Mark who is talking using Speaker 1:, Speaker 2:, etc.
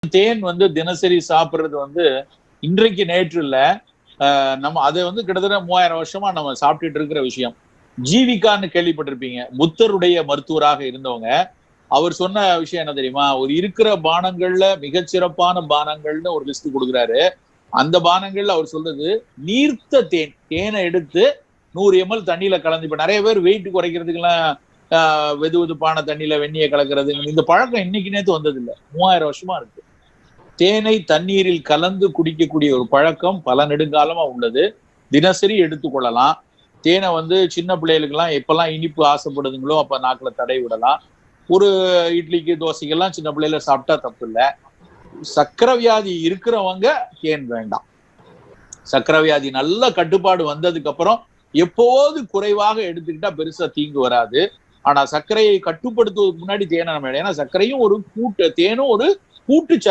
Speaker 1: தேன் தினசரி சாப்பிடுறது இன்றைக்கு நேற்று இல்ல. நம்ம அதை கிட்டத்தட்ட 3000 வருஷமா நம்ம சாப்பிட்டுட்டு இருக்கிற விஷயம். ஜீவிகான்னு கேள்விப்பட்டிருப்பீங்க. புத்தருடைய மருத்துவராக இருந்தவங்க. அவர் சொன்ன விஷயம் என்ன தெரியுமா? ஒரு இருக்கிற பானங்கள்ல மிகச்சிறப்பான பானங்கள்னு ஒரு லிஸ்ட் கொடுக்குறாரு. அந்த பானங்கள்ல அவர் சொல்றது நீர்த்த தேன். தேனை எடுத்து 100 ml தண்ணியில கலந்து, இப்ப நிறைய பேர் வெயிட் குறைக்கிறதுக்கெல்லாம் வெது வெதுப்பான தண்ணியில வெந்நியை கலக்கிறது, இந்த பழக்கம் இன்னைக்கு நேத்து வந்தது இல்ல, 3000 வருஷமா இருக்கு. தேனை தண்ணீரில் கலந்து குடிக்கக்கூடிய ஒரு பழக்கம் பல நெடுங்காலமா உள்ளது. தினசரி எடுத்துக்கொள்ளலாம். தேனை சின்ன பிள்ளைகளுக்கெல்லாம் எப்பெல்லாம் இனிப்பு ஆசைப்படுதுங்களோ அப்ப நாக்குல தடை விடலாம். ஒரு இட்லிக்கு தோசைக்கெல்லாம் சின்ன பிள்ளைல சாப்பிட்டா தப்பு இல்லை. சக்கரை வியாதி இருக்கிறவங்க தேன் வேண்டாம். சக்கரை வியாதி நல்ல கட்டுப்பாடு வந்ததுக்கு அப்புறம் எப்போது குறைவாக எடுத்துக்கிட்டா பெருசா தீங்கு வராது. ஆனா சர்க்கரையை கட்டுப்படுத்துவதற்கு முன்னாடி தேனை நம்ம, ஏன்னா சர்க்கரையும் ஒரு கூட்டு, தேனும் ஒரு கூட்டு